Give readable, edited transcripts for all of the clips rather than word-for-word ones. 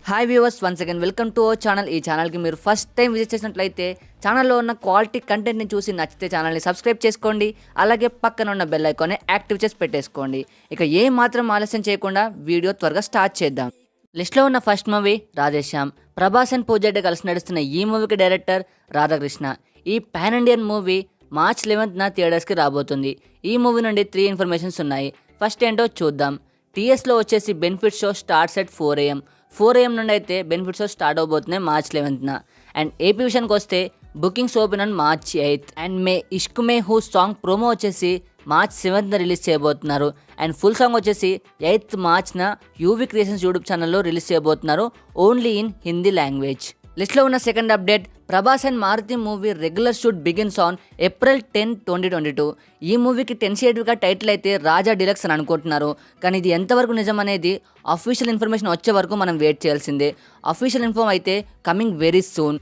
Hi viewers, once again welcome to our channel. ఈ ఛానల్కి మీరు ఫస్ట్ టైం విజిట్ చేసినట్లయితే ఛానల్లో ఉన్న క్వాలిటీ కంటెంట్ని చూసి నచ్చితే ఛానల్ని సబ్స్క్రైబ్ చేసుకోండి. అలాగే పక్కన ఉన్న బెల్ ఐకాన్ని యాక్టివ్ చేసి పెట్టేసుకోండి. ఇక ఏ మాత్రం ఆలస్యం చేయకుండా వీడియో త్వరగా స్టార్ట్ చేద్దాం. లిస్ట్లో ఉన్న first movie Radhe Shyam. Prabhas and Pooja Hegde కలిసి నడుస్తున్న ఈ మూవీకి డైరెక్టర్ రాధాకృష్ణ. ఈ పాన్ ఇండియన్ మూవీ మార్చ్ 11న థియేటర్స్కి రాబోతుంది. ఈ మూవీ నుండి 3 ఇన్ఫర్మేషన్స్ ఉన్నాయి. ఫస్ట్ ఏంటో చూద్దాం. టీఎస్లో వచ్చేసి benefit show starts at 4 AM. 4 AM నుండి అయితే బెనిఫిట్ షో స్టార్ట్ అవబోతున్నాయి మార్చ్ 11న. అండ్ ఏపీ విషయానికి వస్తే bookings open on March 8th. And Main Ishq Mein Hoon song promo వచ్చేసి మార్చ్ 7th రిలీజ్ చేయబోతున్నారు. అండ్ ఫుల్ సాంగ్ వచ్చేసి 8th మార్చ్న యూవీ క్రియేషన్స్ యూట్యూబ్ ఛానల్లో రిలీజ్ చేయబోతున్నారు, ఓన్లీ ఇన్ హిందీ లాంగ్వేజ్. లిస్ట్లో ఉన్న second update, Prabhas and Maruthi movie regular shoot begins on April 10, 2022. ఈ మూవీకి టెన్షియేటివ్గా టైటిల్ అయితే రాజా డిలక్స్ అని అనుకుంటున్నారు. కానీ ఇది ఎంతవరకు నిజం అనేది అఫీషియల్ ఇన్ఫర్మేషన్ వచ్చే వరకు మనం వెయిట్ చేయాల్సిందే. అఫీషియల్ ఇన్ఫర్మ్ అయితే coming very soon.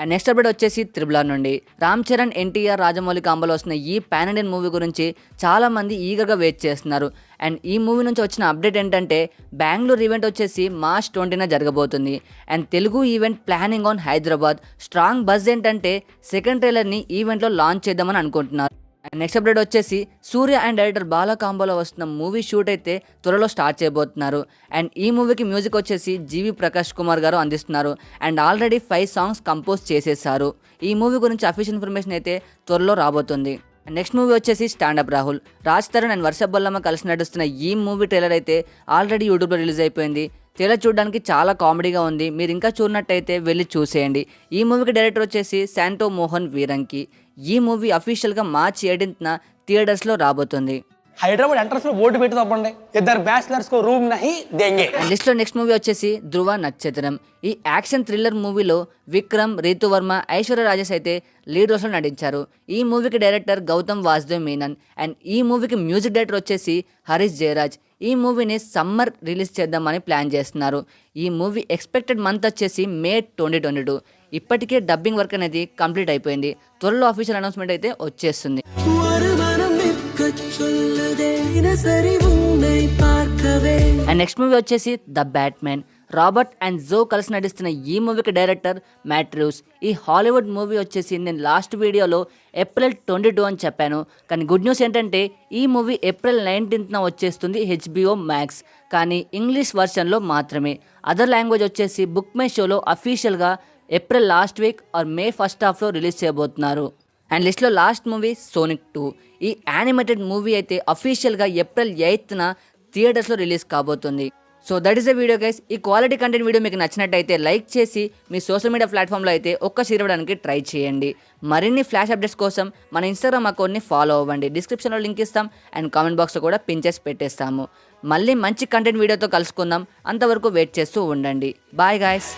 And next update వచ్చేసి త్రిబుల్ నుండి రామ్ చరణ్, ఎన్టీఆర్, రాజమౌళి కాంబోలో వస్తున్న ఈ పాన్ ఇండియన్ మూవీ గురించి చాలామంది ఈగర్గా వెయిట్ చేస్తున్నారు. అండ్ ఈ మూవీ నుంచి వచ్చిన అప్డేట్ ఏంటంటే బెంగళూరు ఈవెంట్ వచ్చేసి మార్చ్ 20న జరగబోతుంది. And Telugu event planning on Hyderabad. Strong buzz ఏంటంటే సెకండ్ ట్రైలర్ని ఈవెంట్లో లాంచ్ చేద్దామని అనుకుంటున్నారు. అండ్ నెక్స్ట్ అప్డేట్ వచ్చేసి సూర్య అండ్ డైరెక్టర్ బాలా కాంబోలో వస్తున్న మూవీ షూట్ అయితే త్వరలో స్టార్ట్ చేయబోతున్నారు. అండ్ ఈ మూవీకి మ్యూజిక్ వచ్చేసి జీవి ప్రకాష్ కుమార్ గారు అందిస్తున్నారు. అండ్ ఆల్రెడీ 5 సాంగ్స్ కంపోజ్ చేసేసారు. ఈ మూవీ గురించి అఫీషియల్ ఇన్ఫర్మేషన్ అయితే త్వరలో రాబోతుంది. నెక్స్ట్ మూవీ వచ్చేసి స్టాండప్ రాహుల్. రాజ్ తరుణ్ అండ్ వర్ష బొల్లమ్మ కలిసి నడుస్తున్న ఈ మూవీ ట్రైలర్ అయితే ఆల్రెడీ యూట్యూబ్లో రిలీజ్ అయిపోయింది. ట్రైలర్ చూడడానికి చాలా కామెడీగా ఉంది. మీరు ఇంకా చూడనట్టయితే వెళ్ళి చూసేయండి. ఈ మూవీకి డైరెక్టర్ వచ్చేసి శాంటో మోహన్ వీరంకి. ఈ మూవీ అఫీషియల్గా మార్చ్ 18న థియేటర్స్లో రాబోతుంది. హైదరాబాద్ ఎంట్రన్స్ లో బోర్డు పెట్టి తప్పండి, ఇద్దరు బ్యాచిలర్స్ కో రూమ్ నహీ దేంగే. లిస్ట్లో నెక్స్ట్ మూవీ వచ్చేసి ధ్రువ నక్షత్రం. ఈ యాక్షన్ థ్రిల్లర్ మూవీలో విక్రమ్, రీతు వర్మ, ఐశ్వర్య రాజేష్ అయితే లీడ్ రోల్స్లో నటించారు. ఈ మూవీకి డైరెక్టర్ గౌతమ్ వాసుదేవ్ మీనన్. అండ్ ఈ మూవీకి మ్యూజిక్ డైరెక్టర్ వచ్చేసి హరీష్ జయరాజ్. ఈ మూవీని సమ్మర్ రిలీజ్ చేద్దామని ప్లాన్ చేస్తున్నారు. ఈ మూవీ ఎక్స్పెక్టెడ్ మంత్ వచ్చేసి మే 2022. ఇప్పటికే డబ్బింగ్ వర్క్ అనేది కంప్లీట్ అయిపోయింది. త్వరలో అఫీషియల్ అనౌన్స్మెంట్ అయితే వచ్చేస్తుంది. అండ్ నెక్స్ట్ మూవీ వచ్చేసి ద బ్యాట్మెన్. రాబర్ట్ అండ్ జో కలిసి నటిస్తున్న ఈ మూవీకి డైరెక్టర్ మ్యాట్రూస్. ఈ హాలీవుడ్ మూవీ వచ్చేసి నేను లాస్ట్ వీడియోలో April 22 అని చెప్పాను. కానీ గుడ్ న్యూస్ ఏంటంటే ఈ మూవీ April 19న వచ్చేస్తుంది HBO Max. కానీ ఇంగ్లీష్ వర్షన్లో మాత్రమే. అదర్ లాంగ్వేజ్ వచ్చేసి బుక్ మై షోలో అఫీషియల్గా April last week or May first హాఫ్లో రిలీజ్ చేయబోతున్నారు. అండ్ లిస్ట్లో లాస్ట్ మూవీ సోనిక్ 2. ఈ యానిమేటెడ్ మూవీ అయితే అఫీషియల్గా April 8న థియేటర్స్లో రిలీజ్ కాబోతుంది. So that is the video guys. ఈ క్వాలిటీ కంటెంట్ వీడియో మీకు నచ్చినట్టయితే లైక్ చేసి మీ సోషల్ మీడియా ప్లాట్ఫామ్లో అయితే షేర్ ఇవ్వడానికి ట్రై చేయండి. మరిన్ని ఫ్లాష్ అప్డేట్స్ కోసం మన ఇన్స్టాగ్రామ్ అకౌంట్ని ఫాలో అవ్వండి. డిస్క్రిప్షన్లో లింక్ ఇస్తాం అండ్ కామెంట్ బాక్స్లో కూడా పిన్ చేసి పెట్టేస్తాము. మళ్ళీ మంచి కంటెంట్ వీడియోతో కలుసుకుందాం. అంతవరకు వెయిట్ చేస్తూ ఉండండి. Bye guys.